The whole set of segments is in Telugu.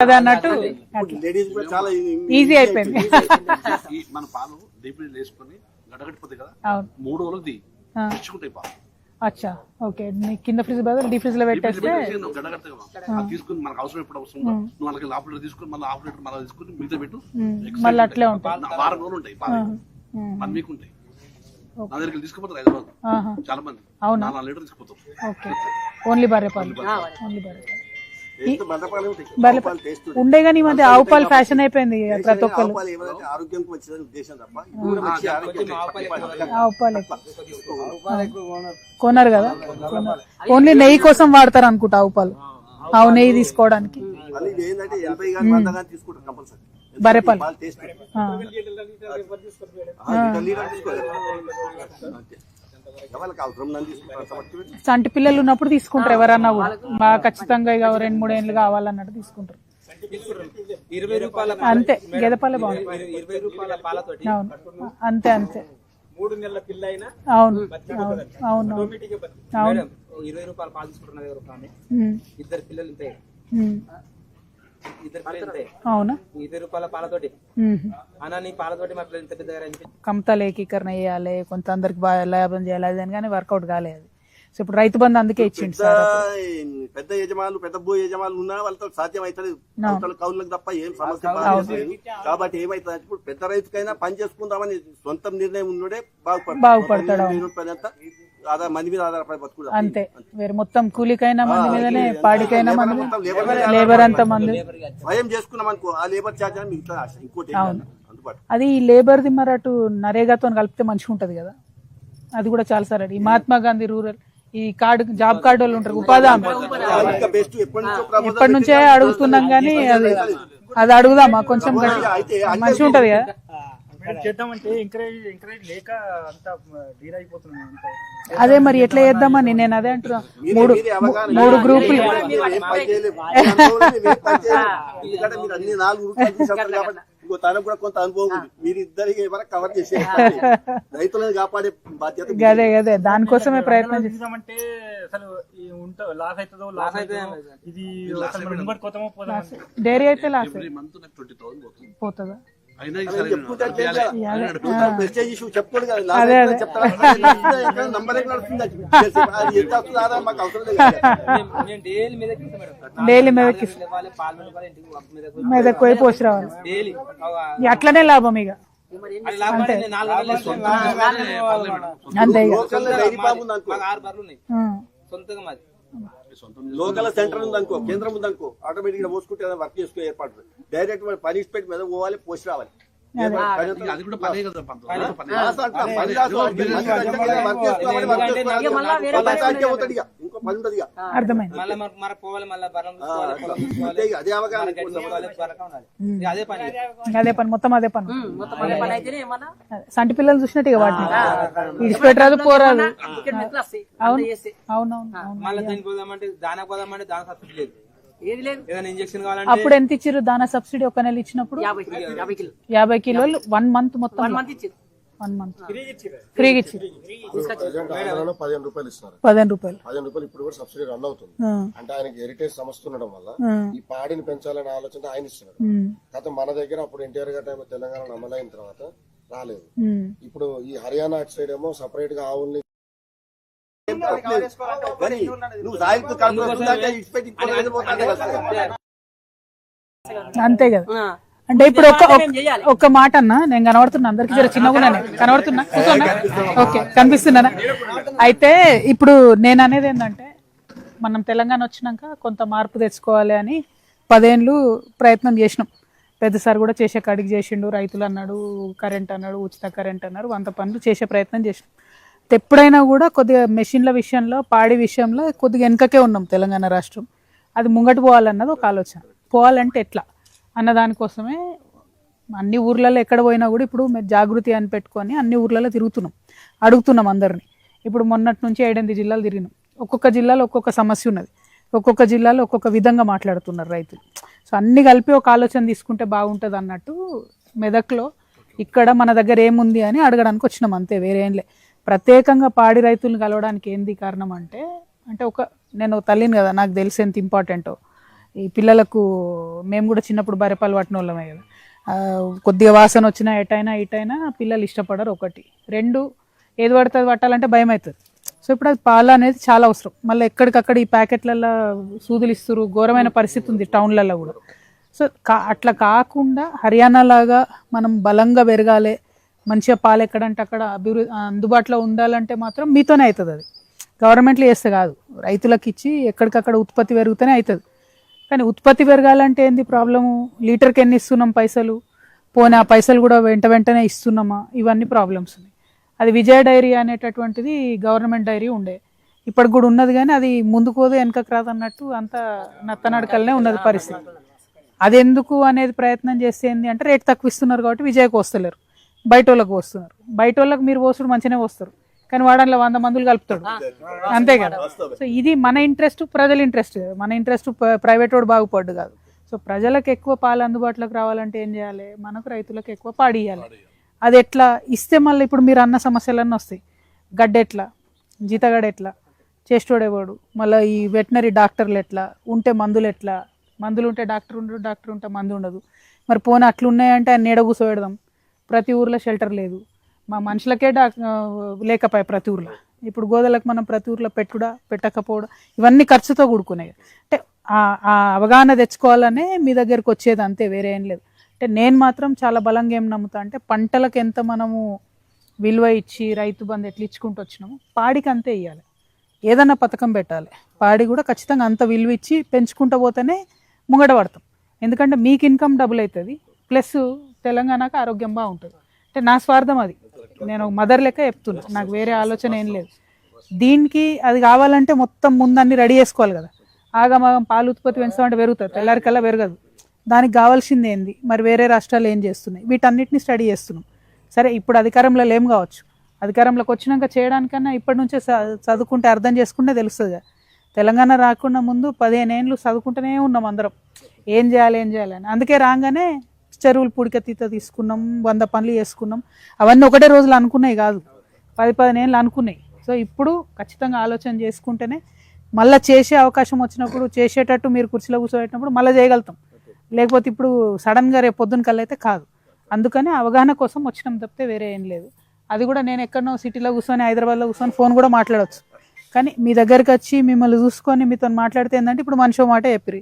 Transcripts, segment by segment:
కదా అన్నట్టు లేడీస్ కూడా చాలా ఈజీ అయిపోయింది. మన పాలు డీప్ ఫ్రీజ్ వేసుకొని గడగడిపోతాయి కదా, అవును 3 రోజులది తెచ్చుకుంటాయి పాలు. అచ్చా ఓకే, కింద ఫ్రిడ్జ్ బదులు డీప్ ఫ్రిడ్జ్ లో పెట్టేస్తే గడగడతాయి కదా, తీసుకుని మనకు అవసరం ఎప్పుడు అవసరం నువ్వు వాళ్ళకి హాఫ్ లీటర్ తీసుకుని మళ్ళీ హాఫ్ లీటర్ మళ్ళీ తీసుకుని మిగతా పెట్టు, మళ్ళీ అట్లే ఉంటాయి. వారం రోజులు ఉంటాయి పాలు, 1 వీక్ ఉంటాయి. నా దగ్గరికి తీసుకుపోతారు హైదరాబాద్ చాలా మంది, 4 లీటర్ తీసుకుపోతారు. ఓకే, ఓన్లీ బర్రె పాలు, ఓన్లీ బర్రె పాలు టేస్ట్ ఉండే గానీ ఈ మధ్య ఆవు పాలు ఫ్యాషన్ అయిపోయింది ప్రతి ఒక్కరు. ఆరోగ్యానికి వచ్చిన ఉద్దేశం తప్ప ఆవు పాలు కొనరు కదా, ఓన్లీ నెయ్యి కోసం వాడతారు అనుకుంటా ఆవు పాలు, ఆవు నెయ్యి తీసుకోవడానికి. ఏంటంటే 80 కానీ 100 కానీ తీసుకుంటారు కంపల్సరీ బర్రెపాలు. టేస్ట్ చంటి పిల్లలు ఉన్నప్పుడు తీసుకుంటారు ఎవరన్నా కూడా, బాగా ఖచ్చితంగా ఇక 2-3 ఏళ్ళు కావాలన్నట్టు తీసుకుంటారు. 20 రూపాయల అంతే, గేదె పాలే బాగుంటాయి. 20 రూపాయల పాలతోటి అవును అంతే అంతే, 3 నెలల పిల్ల అయినా అవును అవును అవును 20 రూపాయల పాలు తీసుకుంటున్నది ఎవరు కానీ, 2 పిల్లలు ఇంతే, 2 పిల్లలు ఇంతే. అవునా, 20 రూపాయల పాలతోటి అన్న నీ పాలతోటి మా పిల్లలు ఇంత పెద్దగా కమతాలు ఏకీకరణ చేయాలి, కొంత అందరికి బాగా లాభం చేయాలి అని కానీ వర్కౌట్ కాలేదు. సో ఇప్పుడు రైతు బంధు అందుకే ఇచ్చిండు సార్. పెద్ద యజమానులు పెద్ద భూ యజమానులు ఉన్నా వాళ్ళతో సాధ్యం అవుతుంది, కౌలులకు తప్ప ఏం సమస్య లేదు. కాబట్టి ఏమైతుంది ఇప్పుడు పెద్ద రైతుకైనా పని చేసుకుందామని సొంత నిర్ణయం ఉన్నోడే బాగుపడతాడు. మంది మీద ఆధారపడి బతుకుడు అంతే, వేరే మొత్తం కూలికైనా మంది మీదనే, పాడికైనా మంది, లేబర్ అంతా మంది. స్వయం చేసుకున్నాం అనుకో, ఆ లేబర్ ఛార్జ్ అని మిగతా ఇంకోటి అందుబాటు. అది లేబర్ది మరి అటు నరేగాతో కలిపితే మంచిగా ఉంటది కదా, అది కూడా చాలా సార్. ఈ మహాత్మా గాంధీ రూరల్ ఈ కార్డు, జాబ్ కార్డు వాళ్ళు ఉంటారు, ఉపాధి హామీ ఇప్పటి నుంచే అడుగుతున్నాం కానీ అది అడుగుదామా కొంచెం మంచిగా ఉంటది కదా. చేద్దామంటే ఎంకరేజ్ లేక అంతా డీల్ అయిపోతున్నాయి. అదే మరి ఎట్లా చేద్దామని నేను అదే అంటున్నా. 3 గ్రూపులు తనకు కూడా కొంత అనుభవం ఉంది, మీరిద్దరికి కవర్ చేసే రైతులను కాపాడే బాధ్యత. అదే అదే దానికోసమే ప్రయత్నం చేద్దామంటే అసలు లాస్ అవుతుందో లాస్ అవుతుందో, ఇది డైరీ అయితే లాస్ పోతుందా? చెప్పుకోడు డైలీ మీదకి పోయి పోసి రావాలి, అట్లనే లాభం ఇక అంతే. అంతే లోకల్ సెంటర్ ఉందనుకో, కేంద్రం ఉందనుకో, ఆటోమేటిక్ గా పోసుకుంటే వర్క్ చేసుకో ఏర్పాటు. డైరెక్ట్ పనిష్మెంట్ మీద పోవాలి, పోసి రావాలి. అదే పని, మొత్తం అదే పని. సంటి పిల్లలు చూసినట్టు ఇక వాటిని విడిచిపెట్టరాదు, పోరాదు. అవును అవునవును. మళ్ళీ దానికి పోదామంటే దానా పోదామంటే దాని సబ్సిడీ లేదు, ఏది లేదు. ఏదైనా ఇంజెక్షన్ కావాలంటే అప్పుడు ఎంత ఇచ్చారు దానా సబ్సిడీ? 1 నెల ఇచ్చినప్పుడు 50 కిలోలు 1 మంత్ మొత్తం 1 మంత్ ఫ్రీగా ఇచ్చారు. 15 రూపాయలు ఇస్తున్నారు, 15 రూపాయలు ఇప్పుడు కూడా సబ్సిడీ రన్ అవుతుంది. అంటే ఆయనకి హెరిటేజ్ సంస్థ ఉండడం వల్ల ఈ పాడిని పెంచాలనే ఆలోచన ఆయన ఇస్తున్నాడు. కాకపోతే మన దగ్గర అప్పుడు ఎన్టీఆర్ గారి టైం తెలంగాణ అమలైన తర్వాత రాలేదు. ఇప్పుడు ఈ హర్యానా అటు సైడ్ ఏమో సపరేట్ గా ఆవుల్ని అంతే కదా. అంటే ఇప్పుడు ఒక్క మాట అన్నా, నేను కనబడుతున్నా అందరికి, జర చిన్నగా కనబడుతున్నా, కూర్చోన్నా, ఓకే కనిపిస్తున్నానా? అయితే ఇప్పుడు నేను అనేది ఏంటంటే, మనం తెలంగాణ వచ్చినాక కొంత మార్పు తెచ్చుకోవాలి అని 10 ఏళ్ళు ప్రయత్నం చేసినాం. పెద్దసారి కూడా చేసే కాడికి చేసిండు, రైతులు అన్నాడు, కరెంట్ అన్నాడు, ఉచిత కరెంట్ అన్నారు, 100 పనులు చేసే ప్రయత్నం చేసినాం. ఎప్పుడైనా కూడా కొద్దిగా మెషిన్ల విషయంలో, పాడి విషయంలో కొద్దిగా వెనుకకే ఉన్నాం తెలంగాణ రాష్ట్రం. అది ముంగటి పోవాలన్నది ఒక ఆలోచన. పోవాలంటే ఎట్లా అన్న దానికోసమే అన్ని ఊర్లలో ఎక్కడ పోయినా కూడా ఇప్పుడు జాగృతి అని పెట్టుకొని అన్ని ఊర్లలో అడుగుతున్నాం అందరినీ. ఇప్పుడు మొన్నటి నుంచి 7-8 జిల్లాలు తిరిగినాం. ఒక్కొక్క జిల్లాలో ఒక్కొక్క సమస్య ఉన్నది, ఒక్కొక్క జిల్లాలో ఒక్కొక్క విధంగా మాట్లాడుతున్నారు రైతులు. సో అన్ని కలిపి ఒక ఆలోచన తీసుకుంటే బాగుంటుంది అన్నట్టు మెదక్లో ఇక్కడ మన దగ్గర ఏముంది అని అడగడానికి వచ్చినాం, అంతే, వేరే ఏంలే. ప్రత్యేకంగా పాడి రైతులను కలవడానికి ఏంది కారణం అంటే, నేను తల్లిని కదా, నాకు తెలిసి ఎంత ఇంపార్టెంటో. ఈ పిల్లలకు మేము కూడా చిన్నప్పుడు బర్రెపాలు పట్టిన వాళ్ళమే కదా, కొద్దిగా వాసన వచ్చినా ఇటైనా పిల్లలు ఇష్టపడరు. ఒకటి, రెండు, ఏది పడుతుంది పట్టాలంటే భయం అవుతుంది. సో ఇప్పుడు అది పాలు అనేది చాలా అవసరం. మళ్ళీ ఎక్కడికక్కడ ఈ ప్యాకెట్లలో సూదులు ఇస్తారు, ఘోరమైన పరిస్థితి ఉంది టౌన్లలో కూడా. సో అట్లా కాకుండా హర్యానా లాగా మనం బలంగా పెరగాలి, మంచిగా పాలు ఎక్కడంటే అక్కడ అందుబాటులో ఉండాలంటే మాత్రం మీతోనే అవుతుంది. అది గవర్నమెంట్లో చేస్తే కాదు, రైతులకు ఇచ్చి ఎక్కడికక్కడ ఉత్పత్తి పెరుగుతూనే అవుతుంది. కానీ ఉత్పత్తి పెరగాలంటే ఏంది ప్రాబ్లము, లీటర్కి ఎన్ని ఇస్తున్నాం పైసలు, పోనీ ఆ పైసలు కూడా వెంటనే ఇస్తున్నామా, ఇవన్నీ ప్రాబ్లమ్స్ ఉన్నాయి. అది విజయ డైరీ అనేటటువంటిది గవర్నమెంట్ డైరీ ఉండే, ఇప్పటికి కూడా ఉన్నది, కానీ అది ముందుకు పోదు వెనకకు రాదు అన్నట్టు అంత నత్తనడకలనే ఉన్నది పరిస్థితి. అది ఎందుకు అనేది ప్రయత్నం చేస్తే ఏంది అంటే రేట్ తక్కువ ఇస్తున్నారు కాబట్టి విజయకు వస్తలేరు, బయట వాళ్ళకు వస్తున్నారు. బయట వాళ్ళకి మీరు పోస్తుడు మంచిగానే వస్తారు, కానీ వాడల్లో 100 మందులు కలుపుతాడు, అంతే కదా. సో ఇది మన ఇంట్రెస్ట్, ప్రజల ఇంట్రెస్ట్. మన ఇంట్రెస్ట్ ప్రైవేట్ వాడు బాగుపడ్డు కాదు. సో ప్రజలకు ఎక్కువ పాలు అందుబాటులోకి రావాలంటే ఏం చేయాలి, మనకు రైతులకు ఎక్కువ పాడి ఇవ్వాలి. అది ఎట్లా ఇస్తే మళ్ళీ ఇప్పుడు మీరు అన్న సమస్యలన్నీ వస్తాయి. గడ్డ ఎట్లా, జీతగడ ఎట్లా, చేస్తోడేవాడు, మళ్ళీ ఈ వెటనరీ డాక్టర్లు ఎట్లా ఉంటే, మందులు ఎట్లా, మందులు ఉంటే డాక్టర్ ఉండడు, డాక్టర్ ఉంటే మందు ఉండదు. మరి పోనీ అట్లున్నాయంటే ఆయన నీడ కూర్చోబెడదాం. ప్రతి ఊర్లో షెల్టర్ లేదు, మా మనుషులకే లేకపోయాయి ప్రతి ఊర్లో. ఇప్పుడు గోదలకు మనం ప్రతి ఊర్లో పెట్టకపోవడం, ఇవన్నీ ఖర్చుతో కూడుకున్నాయి. అంటే ఆ అవగాహన తెచ్చుకోవాలనే మీ దగ్గరికి వచ్చేది, అంతే, వేరే ఏం లేదు. అంటే నేను మాత్రం చాలా బలంగా ఏం నమ్ముతా అంటే పంటలకు ఎంత మనము విలువ ఇచ్చి రైతు బంధు ఎట్లా ఇచ్చుకుంటూ వచ్చినాము, పాడికి అంతే ఇవ్వాలి. ఏదన్నా పథకం పెట్టాలి, పాడి కూడా ఖచ్చితంగా అంత విలువ ఇచ్చి పెంచుకుంటూ పోతేనే ముంగడ పడతాం. ఎందుకంటే మీకు ఇన్కమ్ డబుల్ అవుతుంది, ప్లస్ తెలంగాణకు ఆరోగ్యం బాగుంటుంది. అంటే నా స్వార్థం అది, నేను మదర్ లెక్క చెప్తున్నా, నాకు వేరే ఆలోచన ఏం లేదు. దీనికి అది కావాలంటే మొత్తం ముందన్నీ రెడీ చేసుకోవాలి కదా. ఆగమాగం పాలు ఉత్పత్తి పెంచుతామంటే పెరుగుతుంది, తెల్లారికల్లా పెరగదు. దానికి కావాల్సింది ఏంది, మరి వేరే రాష్ట్రాలు ఏం చేస్తున్నాయి, వీటన్నిటిని స్టడీ చేస్తున్నాం. సరే ఇప్పుడు అధికారంలో ఏం కావచ్చు, అధికారంలోకి వచ్చినాక చేయడానికన్నా ఇప్పటి నుంచే చదువుకుంటే అర్థం చేసుకుంటే తెలుస్తుంది. తెలంగాణ రాకుండా ముందు 15 ఏళ్ళు చదువుకుంటూనే ఉన్నాం అందరం, ఏం చేయాలి అని. అందుకే రాగానే చెరువులు పుడికెత్తితో తీసుకున్నాం, 100 పనులు చేసుకున్నాం. అవన్నీ ఒకటే రోజులు అనుకున్నాయి కాదు, 10-15 ఏళ్ళు అనుకున్నాయి. సో ఇప్పుడు ఖచ్చితంగా ఆలోచన చేసుకుంటేనే మళ్ళీ చేసే అవకాశం వచ్చినప్పుడు, చేసేటట్టు మీరు కుర్చీలో కూర్చోబెట్టినప్పుడు మళ్ళీ చేయగలుగుతాం. లేకపోతే ఇప్పుడు సడన్గా రేపు పొద్దున్న కల్లా అయితే కాదు. అందుకని అవగాహన కోసం వచ్చినాం తప్పితే వేరే ఏం లేదు. అది కూడా నేను ఎక్కడనో సిటీలో కూర్చొని, హైదరాబాద్లో కూర్చొని ఫోన్ కూడా మాట్లాడవచ్చు. కానీ మీ దగ్గరికి వచ్చి మిమ్మల్ని చూసుకొని మీతో మాట్లాడితే ఏంటంటే ఇప్పుడు మనిషి మాట చెప్పిరి,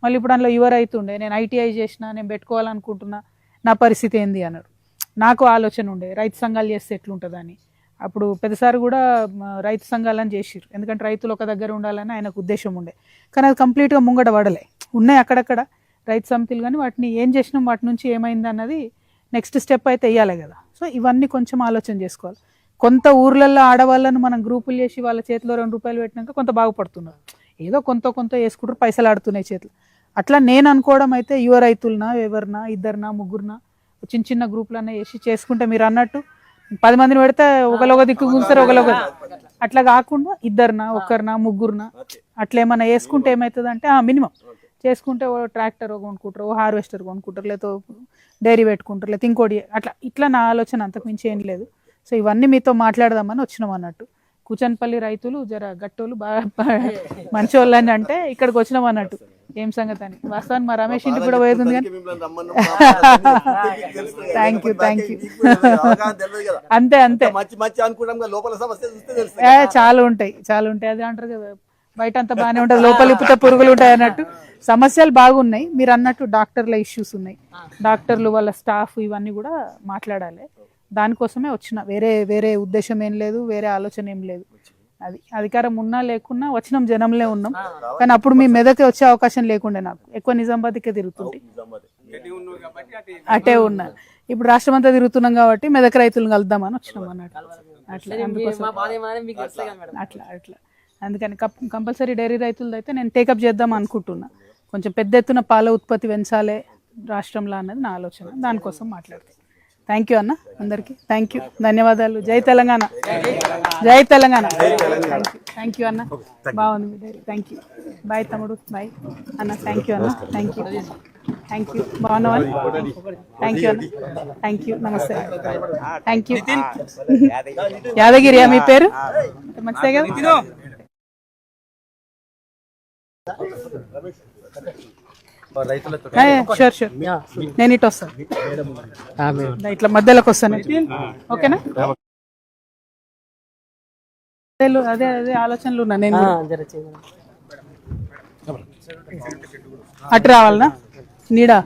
మళ్ళీ ఇప్పుడు అందులో యువర్ అవుతుండే, నేను ఐటీఐ చేసిన, నేను పెట్టుకోవాలనుకుంటున్నా, నా పరిస్థితి ఏంది అన్నాడు. నాకు ఆలోచన ఉండే రైతు సంఘాలు చేస్తే ఎట్లుంటుందని. అప్పుడు పెద్దసారి కూడా రైతు సంఘాలని చేసిరు, ఎందుకంటే రైతులు ఒక దగ్గర ఉండాలని ఆయనకు ఉద్దేశం ఉండే. కానీ అది కంప్లీట్గా ముంగట పడలే, ఉన్నాయి అక్కడక్కడ రైతు సమితిలు, కానీ వాటిని ఏం చేసినాం, వాటి నుంచి ఏమైంది అన్నది నెక్స్ట్ స్టెప్ అయితే వేయాలి కదా. సో ఇవన్నీ కొంచెం ఆలోచన చేసుకోవాలి. కొంత ఊర్లలో ఆడవాళ్ళను మనం గ్రూపులు చేసి వాళ్ళ చేతిలో 2 రూపాయలు పెట్టినాక కొంత బాగుపడుతున్నారు, ఏదో కొంత వేసుకుంటారు, పైసలు ఆడుతున్నాయి చేతులు. అట్లా నేను అనుకోవడం అయితే యువ రైతులనా, ఎవరినా, 2, 3 చిన్న గ్రూపులన్నా వేసి చేసుకుంటే మీరు అన్నట్టు 10 మందిని పెడితే ఒకరిొక దిక్కు కూర్చుంటారు, ఒకరిొక. అట్లా కాకుండా 2, 1, 3 అట్లా ఏమన్నా వేసుకుంటే ఏమవుతుంది అంటే మినిమం చేసుకుంటే ఓ ట్రాక్టర్ కొనుక్కుంటారు, ఓ హార్వెస్టర్ కొనుక్కుంటారు, లేకపోతే డైరీ పెట్టుకుంటారు, లేకపోతే ఇంకోటి ఇట్లా నా ఆలోచన, అంతకు మించి ఏం లేదు. సో ఇవన్నీ మీతో మాట్లాడదామని వచ్చినాం అన్నట్టు. కూచన్పల్లి రైతులు జర గట్టోళ్ళు బాగా మంచి వాళ్ళని అంటే ఇక్కడికి వచ్చినాం అన్నట్టు. ఏం సంగతి అని వాస్తవాన్ని మా రమేష్ ఇంటికి కూడా పోయేది కానీ థ్యాంక్ యూ అంతే చాలా ఉంటాయి అది అంటారు కదా, బయట అంతా బాగానే ఉంటుంది, లోపల ఇప్పితే పురుగులు ఉంటాయి అన్నట్టు. సమస్యలు బాగున్నాయి. మీరు అన్నట్టు డాక్టర్ల ఇష్యూస్ ఉన్నాయి, డాక్టర్లు వాళ్ళ స్టాఫ్ ఇవన్నీ కూడా మాట్లాడాలి. దానికోసమే వచ్చిన, వేరే ఉద్దేశం ఏం లేదు, వేరే ఆలోచన ఏం లేదు. అది అధికారం ఉన్నా లేకున్నా వచ్చినాం, జనంలో ఉన్నాం. కానీ అప్పుడు మీ మెదకే వచ్చే అవకాశం లేకుండే, నాకు ఎక్కువ నిజామాబాద్కే తిరుగుతుంటే అటే ఉన్నా. ఇప్పుడు రాష్ట్రం అంతా తిరుగుతున్నాం కాబట్టి మెదక్ రైతులను కలుద్దామని వచ్చినాం అన్నట్టు. అట్లా అందుకని కంపల్సరీ డైరీ రైతులది అయితే నేను టేకప్ చేద్దాం అనుకుంటున్నా. కొంచెం పెద్ద ఎత్తున పాల ఉత్పత్తి పెంచాలి రాష్ట్రంలో అన్నది నా ఆలోచన, దానికోసం మాట్లాడుతాను. థ్యాంక్ యూ అన్న, అందరికీ థ్యాంక్ యూ, ధన్యవాదాలు. జై తెలంగాణ, జై తెలంగాణ. థ్యాంక్ యూ అన్న, బాగుంది మీ డైరీ. థ్యాంక్ యూ, బాయ్ తమ్ముడు, బాయ్ అన్న. థ్యాంక్ యూ అన్న, థ్యాంక్ యూ బాగున్నావా? థ్యాంక్ యూ అన్న, థ్యాంక్ యూ, నమస్తే, థ్యాంక్ యూ. యాదగిరియా మీ పేరు? మంచిదే కదా. షూర్ షూర్ నేను ఇటు వస్తాను ఇట్లా మధ్యలోకి వస్తాను ఓకేనా అదే అదే ఆలోచనలు ఉన్నా నేను అటు రావాలనా నీడా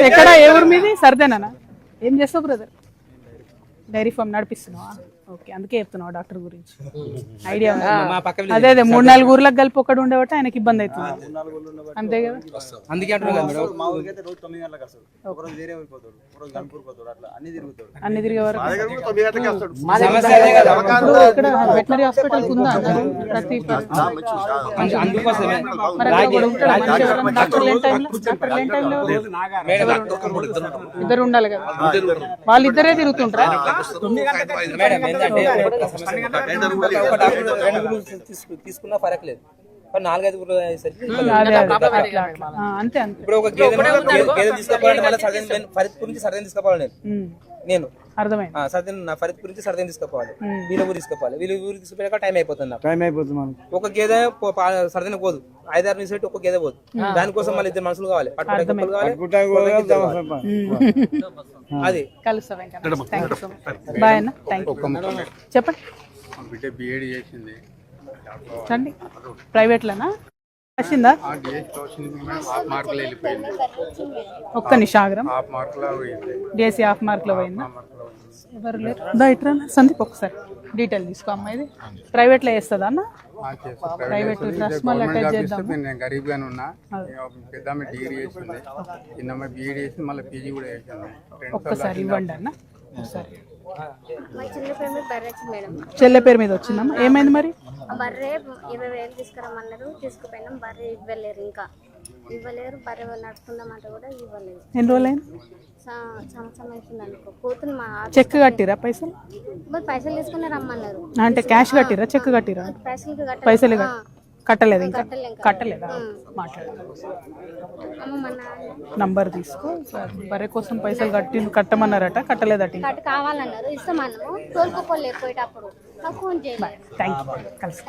ఎక్కడ ఏ ఊరు మీది సర్దేనా ఏం చేస్తావు బ్రదర్ డైరీ ఫామ్ నడిపిస్తున్నావా ఓకే అందుకే చెప్తున్నావు డాక్టర్ గురించి ఐడియా అదే అదే 3-4 ఊర్లకు కలిపి ఒకటి ఉండేవాట ఆయనకి ఇబ్బంది అవుతుంది అంతే కదా అందుకే అన్ని తిరిగే వరకు ఇక్కడ వెటనరీ హాస్పిటల్ ఉందా ప్రతి ఇద్దరు ఉండాలి కదా వాళ్ళిద్దరే తిరుగుతుంటారా తీసుకున్నా ఫరక్ లేదు 4-5 ఊర్లు అయ్యేసరికి అంతే అంతే ఇప్పుడు ఒక గేదె తీసుకోవాలంటే మళ్ళీ ఫరీద్ గురించి సర్దేని తీసుకోవాలి నేను అర్థమైంది సర్దేని నా ఫరీద్ గురించి సర్దేని తీసుకోవాలి వీళ్ళ ఊరు తీసుకోవాలి వీళ్ళ ఊరు తీసుకుపోయాక టైం అయిపోతుంది ఒక గేదె సర్దేని పోదు 5-6 నుంచి ఒక గేదె పోదు దానికోసం మళ్ళీ 2 మనుషులు కావాలి అది బాయ్ అన్న చెప్పండి చండి ప్రైవేట్లోనా వచ్చిందా ఒక్క నిషాగ్రం డిఎస్సి హాఫ్ మార్క్లో పోయిందా ఎవరు లేరు ఇట్రా సందీప్ ఒకసారి డీటెయిల్ తీసుకో అమ్మాయిది ప్రైవేట్లో వేస్తుందా అన్న ప్రైవేట్ ట్రస్ట్ మళ్ళీ అటాచ్ చేద్దాం నేను గరీబ్ గానే ఉన్నా పెద్ద డిగ్రీ చేసింది చిన్న బీఈడీ చేసి మళ్ళీ పీజీ కూడా చేసింది ఒక్కసారి ఇవ్వండి అన్న ఒకసారి చెల్లె పేరు మీద వచ్చిందమ్మా ఏమైంది మరి బర్రె 20,000 తీసుకురమ్మన్నారు తీసుకుపోయినాం బర్రె ఇవ్వలేరు బర్రె నడుపుకుందామంటే కూడా ఇవ్వలేదు ఎన్ని రోజులైంది సంవత్సరం అవుతుంది అనుకో పోతుంది మా చెక్ కట్టిరా పైసలు పైసలు తీసుకుని రమ్మన్నారు అంటే క్యాష్ కట్టిరా చెక్ కట్టిరా పైసలు కట్టలేదు ఇంకా కట్టలేదా నంబర్ తీసుకో బర్రె కోసం పైసలు కట్టమన్నారట కట్టలేదట కావాలన్నారు ఇస్తామన్నాము తోలుకోపోలేకపోయేటప్పుడు నాకు ఫోన్ చేయాలి థ్యాంక్ యూ కలిసి